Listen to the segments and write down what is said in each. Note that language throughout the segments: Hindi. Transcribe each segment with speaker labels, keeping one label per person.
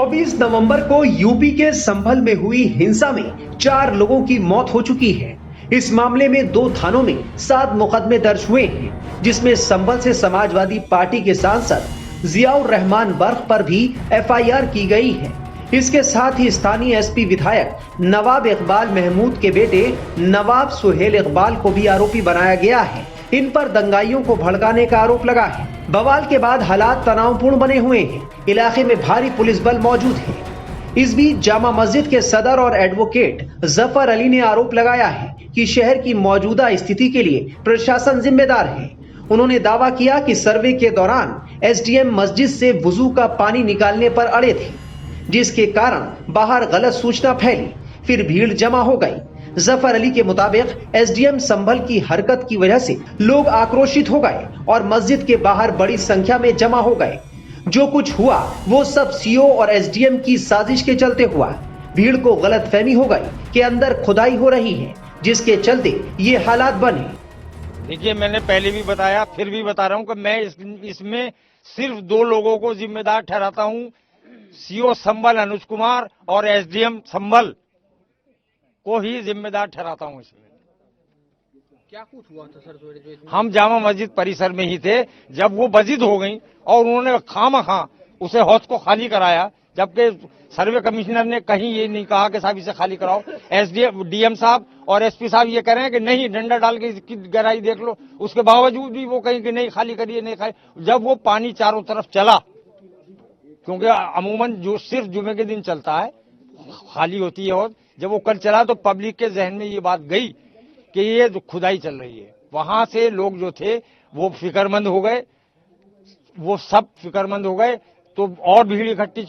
Speaker 1: 24 नवंबर को यूपी के संभल में हुई हिंसा में 4 लोगों की मौत हो चुकी है। इस मामले में 2 थानों में 7 मुकदमे दर्ज हुए हैं, जिसमें संभल से समाजवादी पार्टी के सांसद जियाउर रहमान बर्क पर भी एफआईआर की गई है। इसके साथ ही स्थानीय एसपी विधायक नवाब इकबाल महमूद के बेटे नवाब सुहेल इकबाल को भी आरोपी बनाया गया है। इन पर दंगाइयों को भड़काने का आरोप लगा है। बवाल के बाद हालात तनावपूर्ण बने हुए हैं। इलाके में भारी पुलिस बल मौजूद है। इस बीच जामा मस्जिद के सदर और एडवोकेट जफर अली ने आरोप लगाया है कि शहर की मौजूदा स्थिति के लिए प्रशासन जिम्मेदार है। उन्होंने दावा किया कि सर्वे के दौरान एसडीएम मस्जिद से वुजू का पानी निकालने पर अड़े थे, जिसके कारण बाहर गलत सूचना फैली, फिर भीड़ जमा हो गई। जफर अली के मुताबिक एसडीएम संभल की हरकत की वजह से लोग आक्रोशित हो गए और मस्जिद के बाहर बड़ी संख्या में जमा हो गए। जो कुछ हुआ वो सब सीओ और एसडीएम की साजिश के चलते हुआ। भीड़ को गलतफहमी हो गई कि अंदर खुदाई हो रही है, जिसके चलते ये हालात बने।
Speaker 2: देखिए, मैंने पहले भी बताया, फिर भी बता रहा हूं कि मैं इसमें सिर्फ 2 लोगों को जिम्मेदार ठहराता हूं, सीओ संभल अनुज कुमार और एसडीएम संभल को ही जिम्मेदार ठहराता हूं। इसमें
Speaker 3: क्या कुछ हुआ था सर?
Speaker 2: हम जामा मस्जिद परिसर में ही थे जब वो बजिद हो गई और उन्होंने खामखा उसे हौज को खाली कराया, जबकि सर्वे कमिश्नर ने कहीं ये नहीं कहा कि साहब इसे खाली कराओ। एसडीएम डीएम साहब और एसपी साहब ये कह रहे हैं कि नहीं, डंडा डाल के इसकी गहराई देख लो। उसके बावजूद भी वो कहीं कि नहीं खाली करिए, नहीं खाली। जब वो पानी चारों तरफ चला, क्योंकि अमूमन जो सिर्फ जुमे के दिन चलता है, खाली होती है, और जब वो कल चला तो पब्लिक के जहन में ये बात गई कि ये खुदाई चल रही है। वहां से लोग जो थे वो फिक्रमंद हो गए, वो सब फिक्रमंद हो गए, तो और भीड़ इकट्ठी,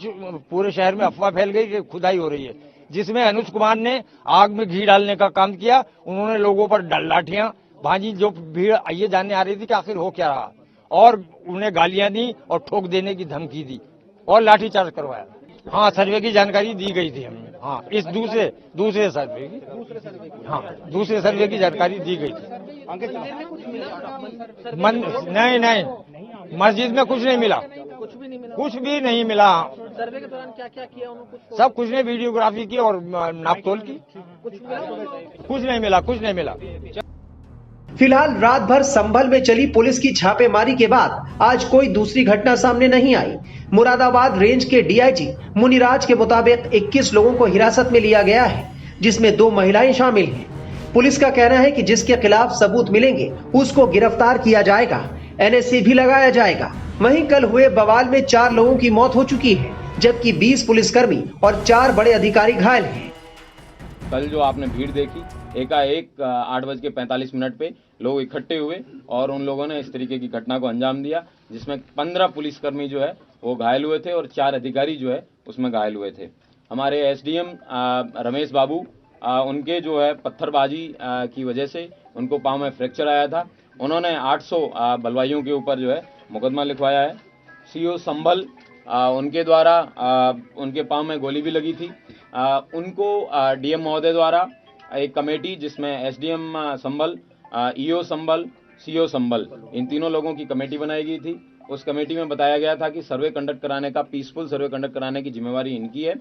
Speaker 2: पूरे शहर में अफवाह फैल गई कि खुदाई हो रही है, जिसमें अनुज कुमार ने आग में घी डालने का काम किया। उन्होंने लोगों पर लाठियां भाजी, जो भीड़ ये जानने आ रही थी कि आखिर हो क्या रहा, और उन्हें गालियां दी और ठोक देने की धमकी दी और लाठीचार्ज करवाया। हाँ, सर्वे की जानकारी दी गई थी हमें। हाँ, इस दूसरे सर्वे की, हाँ, दूसरे सर्वे की जानकारी दी गई थी। नहीं, मस्जिद में कुछ नहीं मिला, कुछ भी नहीं मिला।
Speaker 3: सर्वे के दौरान क्या क्या किया उन्होंने?
Speaker 2: सब कुछ ने वीडियोग्राफी की और नापतोल की। कुछ नहीं मिला।
Speaker 1: फिलहाल रात भर संभल में चली पुलिस की छापेमारी के बाद आज कोई दूसरी घटना सामने नहीं आई। मुरादाबाद रेंज के डीआईजी मुनिराज के मुताबिक 21 लोगों को हिरासत में लिया गया है, जिसमें 2 महिलाएं शामिल हैं। पुलिस का कहना है कि जिसके खिलाफ सबूत मिलेंगे उसको गिरफ्तार किया जाएगा, एनएसए भी लगाया जाएगा। वहीं कल हुए बवाल में 4 लोगों की मौत हो चुकी है, जबकि 20 पुलिसकर्मी और 4 बड़े अधिकारी घायल हैं।
Speaker 4: कल जो आपने भीड़ देखी, एकाएक 8:45 पे लोग इकट्ठे हुए और उन लोगों ने इस तरीके की घटना को अंजाम दिया, जिसमें 15 पुलिसकर्मी जो है वो घायल हुए थे और 4 अधिकारी जो है उसमें घायल हुए थे। हमारे एसडीएम रमेश बाबू, उनके जो है पत्थरबाजी की वजह से उनको पाँव में फ्रैक्चर आया था। उन्होंने 800 बलवाइयों के ऊपर जो है मुकदमा लिखवाया है। सीओ संभल, उनके द्वारा उनके पाँव में गोली भी लगी थी। उनको डीएम महोदय द्वारा एक कमेटी, जिसमें एसडीएम संभल, ईओ संभल, सीओ संभल, इन तीनों लोगों की कमेटी बनाई गई थी। उस कमेटी में बताया गया था कि सर्वे कंडक्ट कराने का, पीसफुल सर्वे कंडक्ट कराने की जिम्मेवारी इनकी है।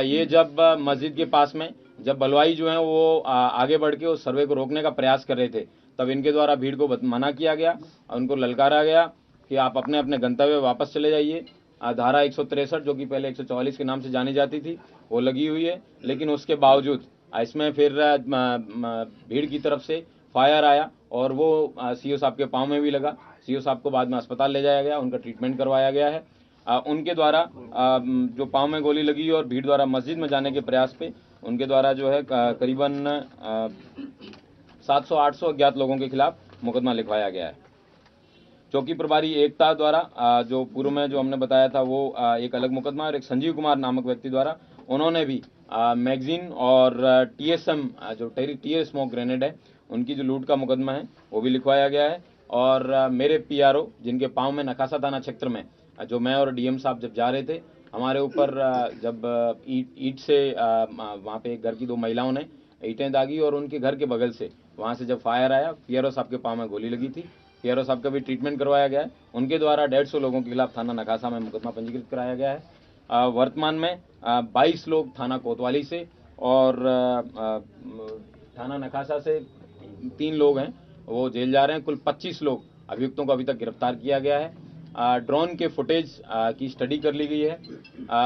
Speaker 4: ये जब मस्जिद के पास में जब बलवाई जो है वो आगे बढ़ के उस सर्वे को रोकने का प्रयास कर रहे थे, तब इनके द्वारा भीड़ को मना किया गया, उनको ललकारा गया कि आप अपने अपने गंतव्य वापस चले जाइए। धारा 163 जो कि पहले 144 के नाम से जानी जाती थी वो लगी हुई है, लेकिन उसके बावजूद इसमें फिर भीड़ की तरफ से फायर आया और वो सीओ साहब के पाँव में भी लगा। सीओ साहब को बाद में अस्पताल ले जाया गया, उनका ट्रीटमेंट करवाया गया है। उनके द्वारा जो पाँव में गोली लगी और भीड़ द्वारा मस्जिद में जाने के प्रयास पे उनके द्वारा जो है करीबन 700-800 अज्ञात लोगों के खिलाफ मुकदमा लिखवाया गया है। चौकी प्रभारी एकता द्वारा जो पूर्व में जो हमने बताया था वो एक अलग मुकदमा, और एक संजीव कुमार नामक व्यक्ति द्वारा उन्होंने भी मैगजीन और टीएसएम जो टीयर स्मोक ग्रेनेड है उनकी जो लूट का मुकदमा है वो भी लिखवाया गया है। और मेरे पीआरओ, जिनके पाँव में नकासा थाना क्षेत्र में जो मैं और डीएम साहब जब जा रहे थे, हमारे ऊपर जब ईंट से वहाँ पे घर की 2 महिलाओं ने ईंटें दागी और उनके घर के बगल से वहाँ से जब फायर आया, पीआरओ साहब के पाँव में गोली लगी थी। पीआरओ साहब का भी ट्रीटमेंट करवाया गया है। उनके द्वारा 150 लोगों के खिलाफ थाना नकासा में मुकदमा पंजीकृत कराया गया है। वर्तमान में 22 लोग थाना कोतवाली से और थाना नखासा से 3 लोग हैं, वो जेल जा रहे हैं। कुल 25 लोग अभियुक्तों को अभी तक गिरफ्तार किया गया है। ड्रोन के फुटेज की स्टडी कर ली गई है।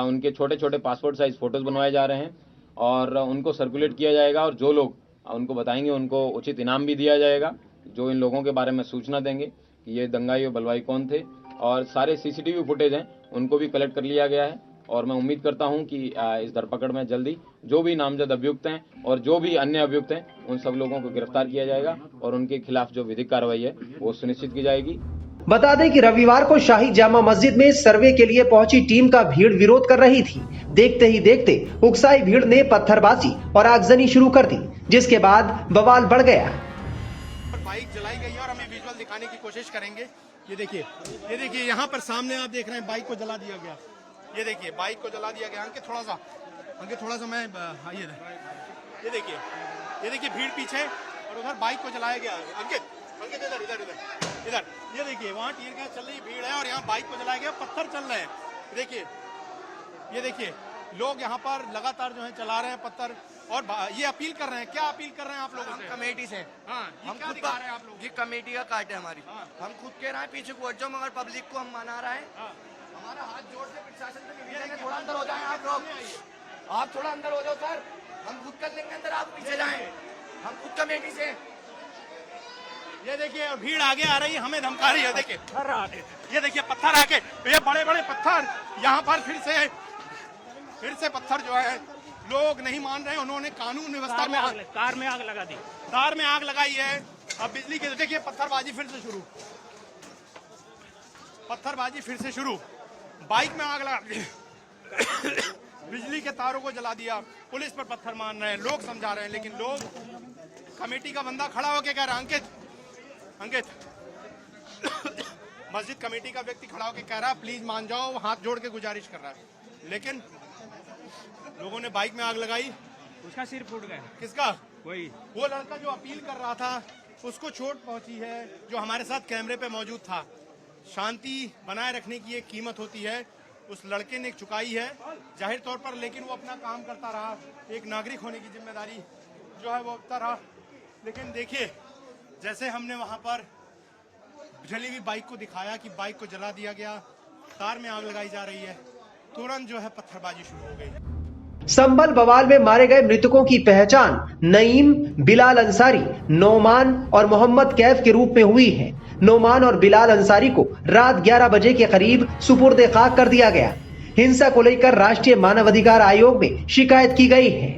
Speaker 4: उनके छोटे छोटे पासपोर्ट साइज फोटोज बनवाए जा रहे हैं और उनको सर्कुलेट किया जाएगा, और जो लोग उनको बताएंगे उनको उचित इनाम भी दिया जाएगा, जो इन लोगों के बारे में सूचना देंगे कि ये दंगाई और बलवाई कौन थे। और सारे सीसीटीवी फुटेज हैं उनको भी कलेक्ट कर लिया गया है, और मैं उम्मीद करता हूं कि इस धरपकड़ में जल्दी जो भी नामजद अभियुक्त हैं और जो भी अन्य अभियुक्त हैं उन सब लोगों को गिरफ्तार किया जाएगा और उनके खिलाफ जो विधिक कार्रवाई है वो सुनिश्चित की जाएगी।
Speaker 1: बता दें कि रविवार को शाही जामा मस्जिद में सर्वे के लिए पहुंची टीम का भीड़ विरोध कर रही थी। देखते ही देखते उकसाई भीड़ ने पत्थरबाजी और आगजनी शुरू कर दी, जिसके बाद बवाल बढ़ गया।
Speaker 5: बाइक जलाई गई है और हमें विजुअल दिखाने की कोशिश करेंगे। ये देखिए यहाँ पर सामने आप देख रहे हैं बाइक को जला दिया गया। ये देखिए बाइक को जला दिया गया। अंकित थोड़ा सा मैं ये देखिए भीड़ पीछे और उधर बाइक को जलाया गया। अंकित इधर ये देखिए वहाँ टीयर गैस चल रही भीड़ है और यहाँ बाइक को जलाया गया, पत्थर चल रहे हैं। ये देखिए लोग यहाँ पर लगातार जो है चला रहे हैं पत्थर और ये अपील कर रहे हैं। क्या अपील कर रहे हैं आप लोग?
Speaker 6: हम कमेटी से
Speaker 5: हम खुद दिखा रहे हैं आप लोग।
Speaker 6: ये कमेटी का काट है हमारी। हम खुद कह रहे हैं पीछे को हट जाओ, मगर पब्लिक को हम मना रहे हैं। हमारा हाथ जोड़ के प्रशासन से निवेदन है, थोड़ा अंदर हो जाए आप लोग। आप थोड़ा अंदर हो जाओ सर, हम खुद कर लेंगे अंदर, आप पीछे जाएं। हम खुद कमेटी से।
Speaker 5: ये देखिए भीड़ आगे आ रही है, हमें धमका रही है। देखिए ये देखिए पत्थर आके, ये बड़े बड़े पत्थर यहाँ पर फिर से पत्थर जो है लोग नहीं मान रहे हैं। उन्होंने कानून व्यवस्था में
Speaker 3: कार में आग लगा दी।
Speaker 5: कार में आग लगाई है। अब बिजली के देखिए पत्थरबाजी फिर से शुरू। बाइक में आग लगा बिजली के तारों को जला दिया। पुलिस पर पत्थर मार रहे हैं, लोग समझा रहे हैं, लेकिन लोग कमेटी का बंदा खड़ा होकर कह रहा है, अंकित मस्जिद कमेटी का व्यक्ति खड़ा होकर कह रहा है प्लीज मान जाओ, हाथ जोड़ के गुजारिश कर रहा है। लेकिन लोगों ने बाइक में आग लगाई,
Speaker 3: उसका सिर फूट गया।
Speaker 5: किसका?
Speaker 3: वही
Speaker 5: वो लड़का जो अपील कर रहा था उसको चोट पहुंची है, जो हमारे साथ कैमरे पे मौजूद था। शांति बनाए रखने की एक कीमत होती है, उस लड़के ने चुकाई है जाहिर तौर पर, लेकिन वो अपना काम करता रहा। एक नागरिक होने की जिम्मेदारी जो है वो उठता रहा। लेकिन देखिए जैसे हमने वहां पर जली हुई बाइक को दिखाया कि बाइक को जला दिया गया, कार में आग लगाई जा रही है, तुरंत जो है पत्थरबाजी शुरू हो गई।
Speaker 1: संभल बवाल में मारे गए मृतकों की पहचान नईम, बिलाल अंसारी, नोमान और मोहम्मद कैफ के रूप में हुई है। नोमान और बिलाल अंसारी को रात 11 बजे के करीब सुपुर्द-ए-खाक कर दिया गया। हिंसा को लेकर राष्ट्रीय मानवाधिकार आयोग में शिकायत की गई है।